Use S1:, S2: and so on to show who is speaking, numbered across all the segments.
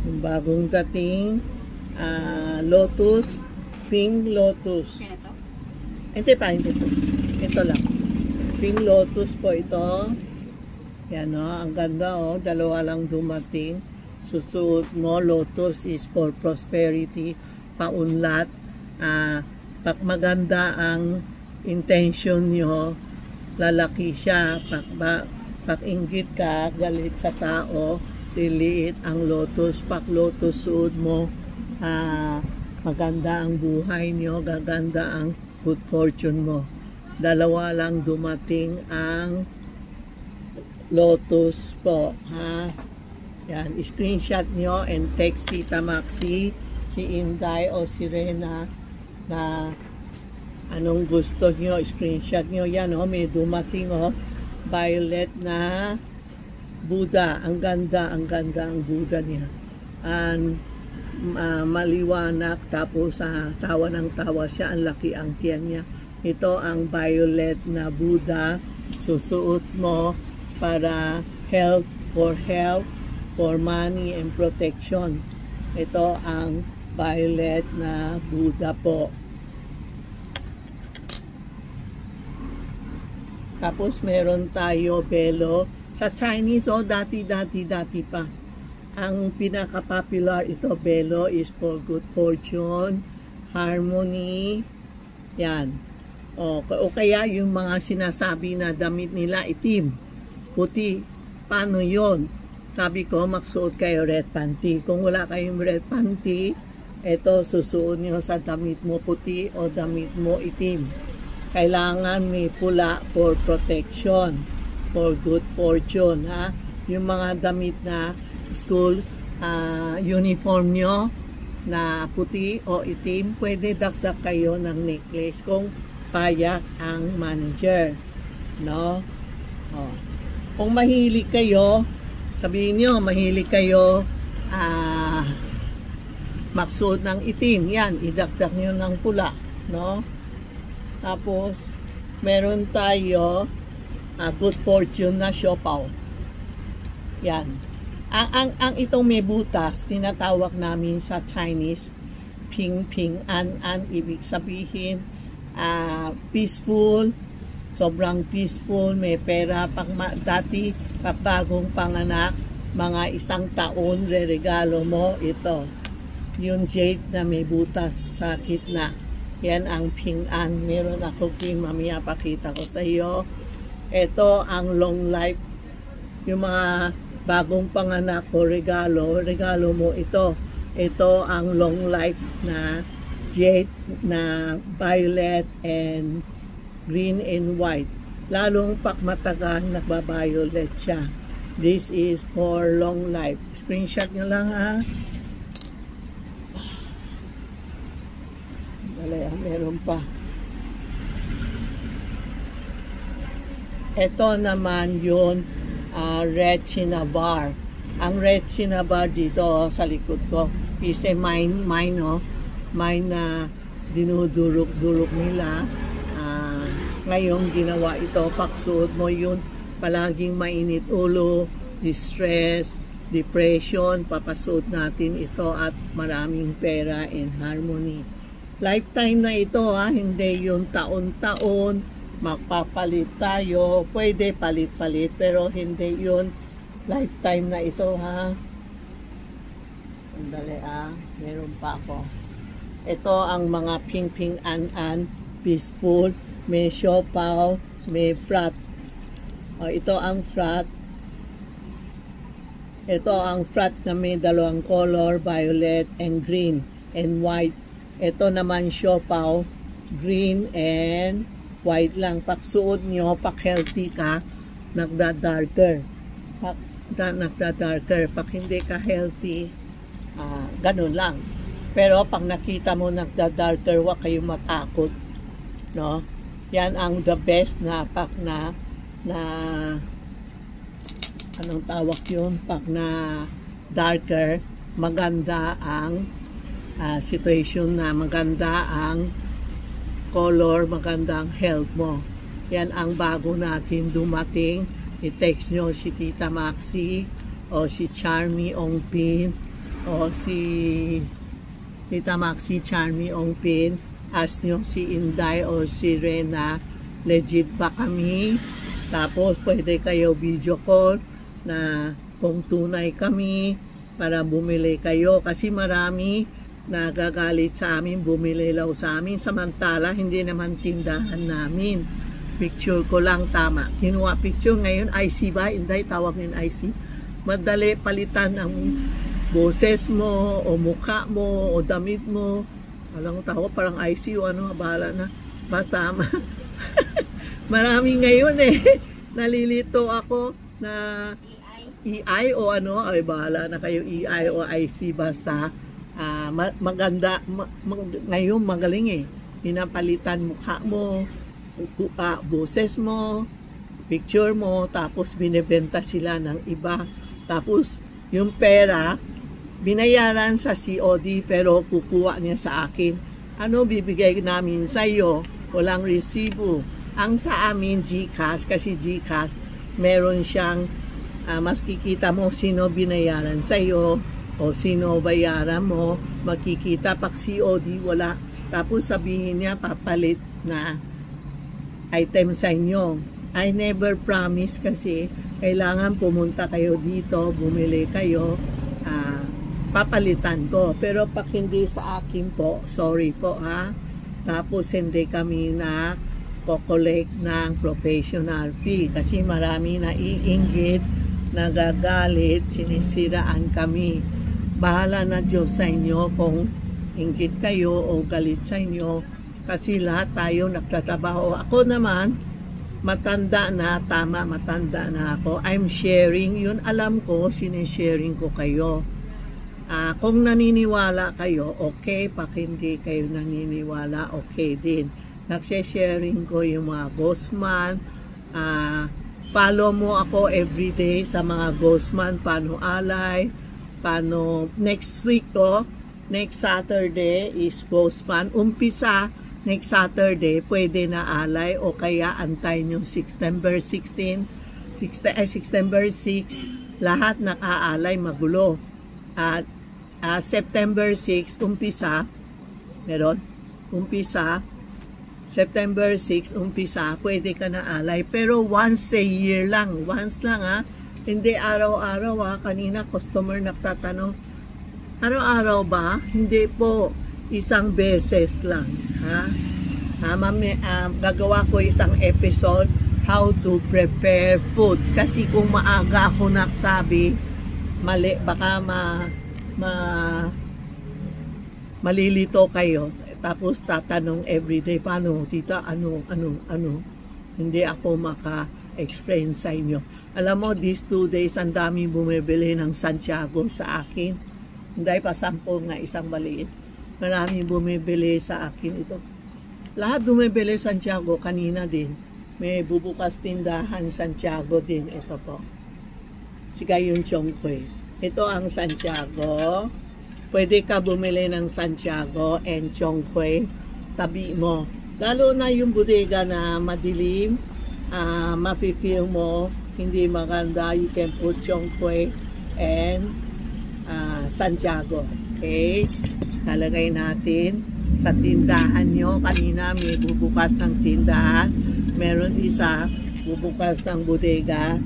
S1: Yung bagong dating lotus, pink lotus. Hindi pa. Ito lang. Pink lotus po ito. Yan o, ang ganda o. Dalawa lang dumating. Susuot mo, lotus is for prosperity, paunlat. Pag maganda ang intention nyo, lalaki siya. Pag inggit ka, galit sa tao, liliit ang lotus. Pag lotus suot mo, maganda ang buhay nyo, gaganda ang good fortune mo. Dalawa lang dumating ang lotus po, ha? Yan, screenshot nyo and text Tita Maxi, si Inday o si Rena na anong gusto nyo, screenshot nyo. Yan o, may dumating o, violet na Buddha. Ang ganda ang Buddha niya. And maliwanag, tapos tawa ng tawa siya, ang laki ang tiyan niya. Ito ang violet na Buddha. Susuot mo para health, for money and protection. Ito ang violet na Buddha po. Tapos meron tayo belo. Sa Chinese, dati pa. Ang pinaka-popular ito, belo, is for good fortune, harmony. Yan. O kaya yung mga sinasabi na damit nila itim, puti. Paano yon? Sabi ko, magsuot kayo red panty. Kung wala kayong red panty, ito susuot nyo sa damit mo puti o damit mo itim. Kailangan may pula for protection, for good fortune, ha? Yung mga damit na school uniform nyo na puti o itim, pwede dagdag kayo ng necklace kung payak ang manager, no? Kung mahilig kayo, sabihin nyo, mahilig kayo magsuot ng itim, yan, idagdag nyo ng pula, no? Tapos, meron tayo good fortune na siopaw. Yan. Ang itong may butas, tinatawag namin sa Chinese, ping an, ibig sabihin, peaceful, sobrang peaceful, may pera. Dati, pag bagong panganak, mga 1 taon, re-regalo mo ito. Yung jade na may butas sa gitna. Yan ang ping-an. Meron ako mamaya pakita ko sa iyo. Ito ang long life. Yung mga bagong panganak ko, regalo mo ito. Ito ang long life na jade na violet and green and white. Lalong pag matagal, nagba-violet siya. This is for long life. Screenshot nyo lang, ha. Meron pa. Ito naman yun, red cinnabar. Ang red cinnabar dito sa likod ko is a mine na dinudurok-durok nila. Ngayon ginawa ito, pagsuot mo yun, palaging mainit ulo, distress, depression, papasuot natin ito at maraming pera and harmony. Lifetime na ito, ha, hindi yung taon-taon, magpapalit tayo, pwede palit-palit, pero hindi yun, lifetime na ito, ha. Sandali, meron pa ako. Ito ang mga ping an, peaceful, may siopaw, may frat. Ito ang frat. Ito ang frat na may dalawang color, violet and green and white. Ito naman siopaw, green and white lang. Pag suot nyo, pag healthy ka, nagda-darker. Pag hindi ka healthy, ganun lang. Pero pag nakita mo nagda-darker, huwag kayong matakot, no? Yan ang the best na pag na anong tawag yun? Pag na darker, maganda ang situation na, maganda ang color, maganda ang health mo. Yan ang bago natin dumating. I-text nyo si Tita Maxi o si Charmy Ongpin O si Tita Maxi, Charmy, Ongpin, ask nyo si Inday o si Rena, legit ba kami? Tapos pwede kayo video call na kung tunay kami para bumili kayo. Kasi marami nagagalit sa amin, bumili law sa amin. Samantala, hindi naman tindahan namin. Picture ko lang, tama. Kinuha picture ngayon, IC ba? Inday, tawag ng IC. Madali palitan ang boses mo, o mukha mo, o damit mo. Alam ko, tawag parang IC o ano, bahala na. Basta, marami ngayon nalilito ako na EI o ano, ay bahala na kayo, EI o IC, basta maganda, ngayon magaling pinapalitan mukha mo, boses mo, picture mo, tapos binibenta sila ng iba. Tapos yung pera binayaran sa COD pero kukuha niya sa akin. Ano bibigay namin sa iyo? Walang resibo. Ang sa amin GCash, kasi GCash meron siyang mas kikita mo sino binayaran sa iyo o sino bayaran mo, makikita. Pag COD wala. Tapos sabihin niya papalit na item sa inyo. I never promise kasi kailangan pumunta kayo dito, bumili kayo, papalitan ko. Pero pag hindi sa akin po, sorry po ha. Tapos hindi kami na collect ng professional fee kasi marami na iinggit, nagagalit, sinisiraan kami. Bahala na Diyos sa inyo kung inggit kayo o galit sa inyo kasi lahat tayo nagtatrabaho. Ako naman, matanda na, tama, matanda na ako. I'm sharing, yun alam ko, sinisharing ko kayo. Kung naniniwala kayo, okay. Pag hindi kayo naniniwala, okay din. Nagsha-sharing ko yung mga Ghostman. Follow mo ako everyday sa mga Ghostman, paano alay, paano next week ko, next Saturday is Ghostman. Umpisa, next Saturday, pwede na alay o kaya antayin yung September 16, September 6, lahat nakaalay, magulo. At September 6, umpisa, meron, umpisa, September 6, umpisa, pwede ka na alay. Pero once a year lang, once lang ha, hindi araw-araw ha. Kanina customer nagtatanong, araw-araw ba? Hindi po, isang beses lang ha. Gagawa ko isang episode, how to prepare food. Kasi kung maaga ako nagsabi, mali, baka malilito kayo. Tapos tatanong everyday, paano tita, ano. Hindi ako maka-explain sa inyo. Alam mo, these 2 days, ang dami bumibili ng Santiago sa akin. Hindi pa 10 nga, isang maliit. Maraming bumibili sa akin ito. Lahat bumibili Santiago, kanina din. May bubukas tindahan Santiago din. Ito po. Siga yung Chongkoy. Ito ang Santiago. Pwede ka bumili ng Santiago and Chongkoy. Tabi mo. Lalo na yung bodega na madilim, mafe-feel mo, hindi maganda. You can put Chongkoy and Santiago. Okay? Talagay natin sa tindahan nyo. Kanina may bubukas ng tindahan. Meron isa, bubukas ng bodega.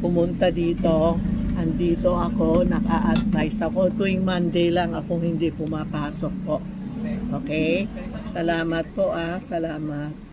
S1: Pumunta dito. Andito ako, naka-advise ako. Tuwing Monday lang ako hindi pumapasok po. Okay? Salamat po salamat.